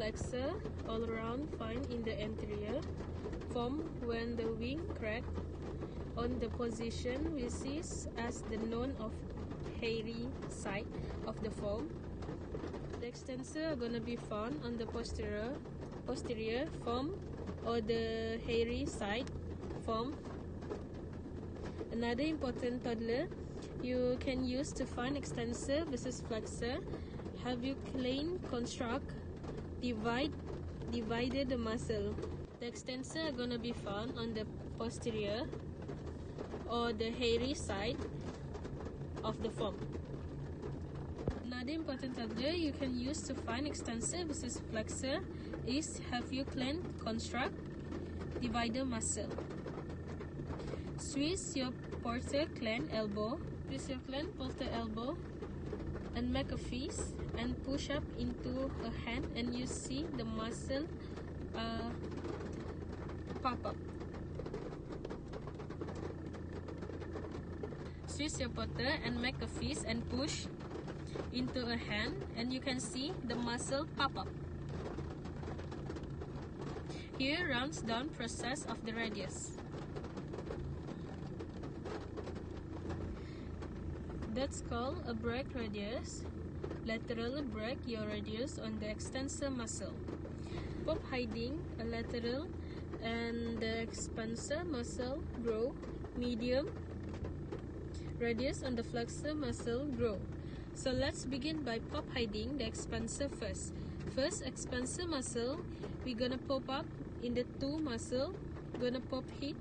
flexor all around fine in the anterior, form when the wing crack on the position we see as the known of hairy side of the form. The extensor are gonna be found on the posterior form or the hairy side form. Another important toddler you can use to find extensor versus flexor: have you clean, construct, divided the muscle. The extensor are gonna be found on the posterior or the hairy side of the form. Another important toddler you can use to find extensor versus flexor is: have you clean, construct, divider muscle. Squeeze your porter clean elbow. Twist your clean porter elbow and make a fist and push up into a hand, and you see the muscle pop up. Squeeze your porter and make a fist and push into a hand, and you can see the muscle pop up. Here runs down process of the radius. That's called a break radius. Laterally break your radius on the extensor muscle. Pop hiding a lateral and the expansor muscle grow. Medium radius on the flexor muscle grow. So let's begin by pop hiding the expansor first. First, expansor muscle, we're gonna pop up in the two muscle. Gonna pop hit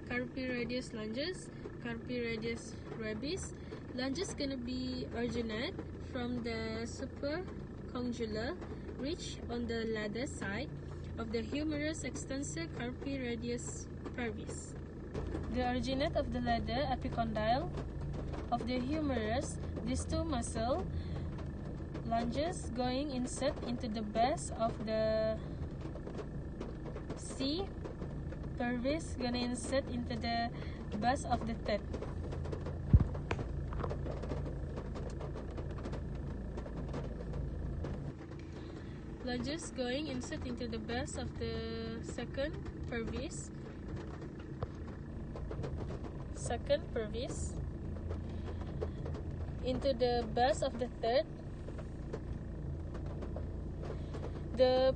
carpi radius lunges, carpi radius brevis. Lunges gonna be originate from the supracondylar ridge on the ladder side of the humerus extensor carpi radius brevis. The originate of the ladder epicondyle of the humerus, these two muscle lunges going insert into the base of the C. Pelvis gonna insert into the base of the third. Lunges going insert into the base of the second pelvis. Second pelvis into the base of the third. The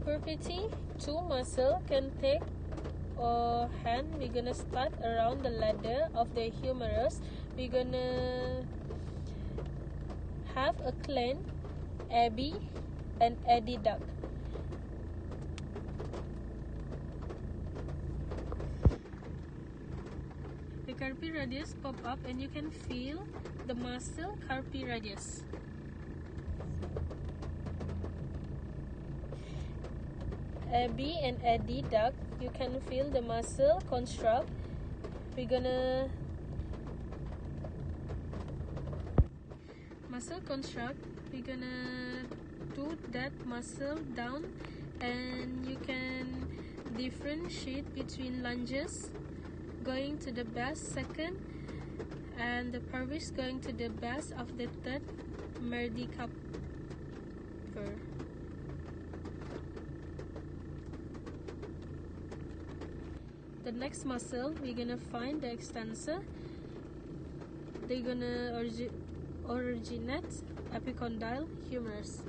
perpetuity 2 muscle can take or hand. We're gonna start around the ladder of the humerus. We're gonna have a clean, AB and adduct. The carpi radius pop up and you can feel the muscle carpi radius. AB and adduct, you can feel the muscle construct. We're gonna muscle construct. We're gonna do that muscle down, and you can differentiate between lunges going to the base second and the pelvis going to the base of the third meridicarpus. The next muscle, we're gonna find the extensor. They're gonna originate epicondyle humerus.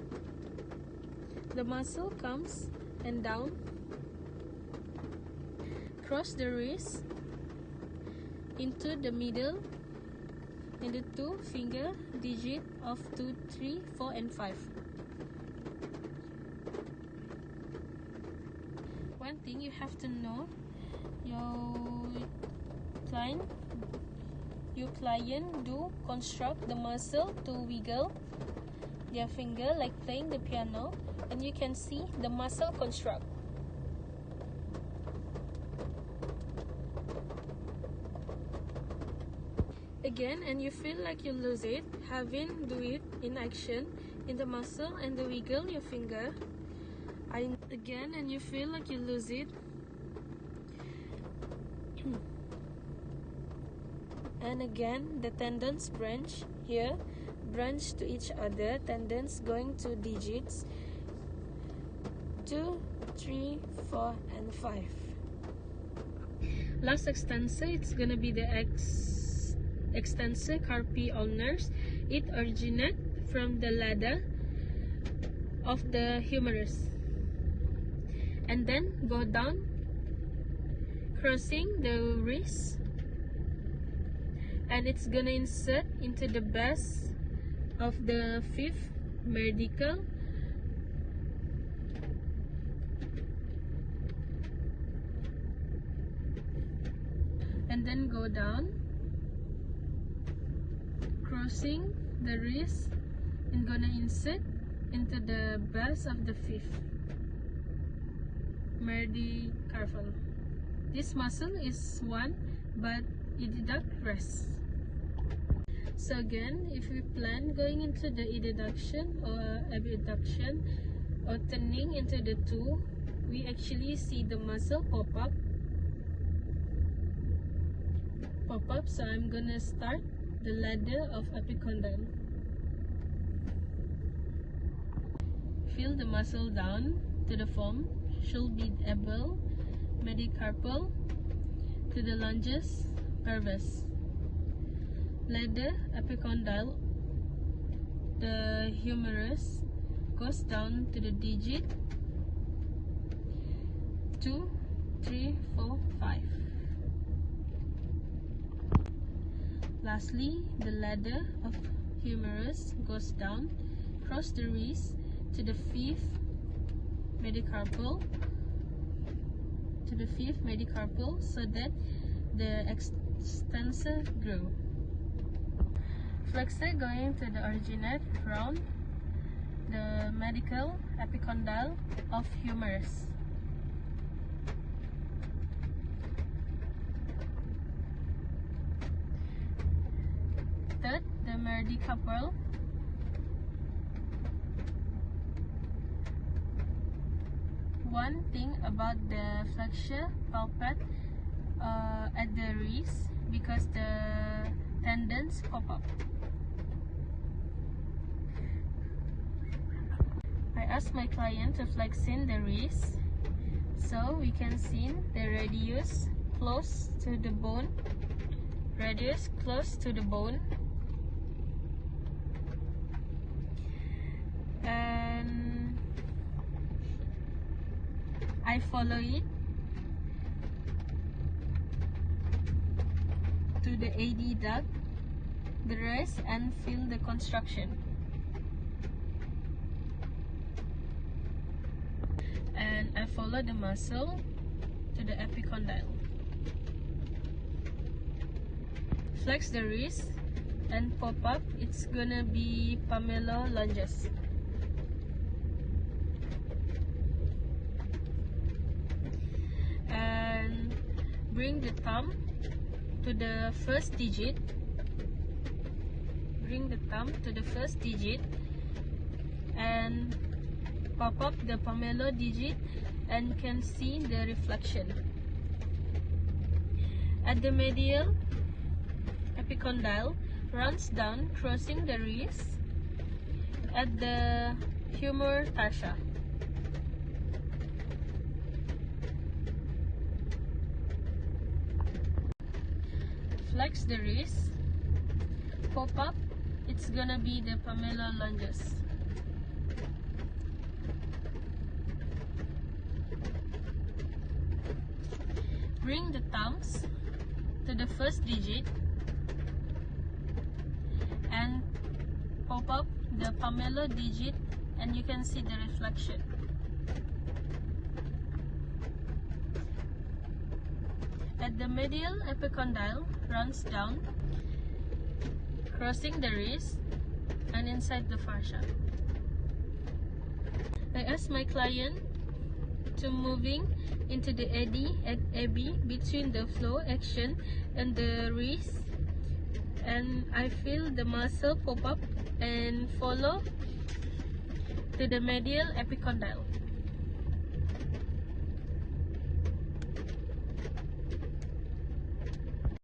The muscle comes and down, cross the wrist into the middle in the 2 finger digit of 2, 3, 4, and 5. One thing you have to know, your client do construct the muscle to wiggle their finger like playing the piano, and you can see the muscle construct. Again, and you feel like you lose it, having do it in action in the muscle and the wiggle your finger. Again, and you feel like you lose it, And again, the tendons branch here, branch to each other, tendons going to digits 2, 3, 4, and 5. Last extensor, it's gonna be the extensor carpi ulnars. It originates from the ladder of the humerus and then go down, crossing the wrist, and it's gonna insert into the base of the 5th medical, and then go down, crossing the wrist, and gonna insert into the base of the 5th metacarpal. This muscle is one, but it deduct rest. So again, if we plan going into the adduction or abduction or turning into the 2, we actually see the muscle pop up. So I'm gonna start the ladder of epicondyle. Feel the muscle down to the form, should be able, metacarpal to the longus pelvis. Ladder epicondyle, the humerus goes down to the digit 2, 3, 4, 5. Lastly, the ladder of humerus goes down, cross the wrist to the 5th metacarpal, so that the extensor grow. Flexor going to the originate from the medial epicondyle of humerus. Third, the metacarpal. One thing about the flexure palpate at the wrist, because the tendons pop up. I asked my client to flex in the wrist, so we can see the radius close to the bone, and I follow it to the AD duct, the rest, and feel the construction. And I follow the muscle to the epicondyle. Flex the wrist and pop up. It's gonna be pomelo lunges. And bring the thumb to the first digit. And pop up the pomelo digit and can see the reflection. At the medial epicondyle runs down, crossing the wrist at the humor tarsha. Flex the wrist, pop up, it's gonna be the pomelo lunges. Bring the thumbs to the first digit and pop up the pomelo digit, and you can see the reflection. At the medial epicondyle runs down, crossing the wrist and inside the fascia. I asked my client to moving into the AB between the flow action and the wrist, and I feel the muscle pop up and follow to the medial epicondyle.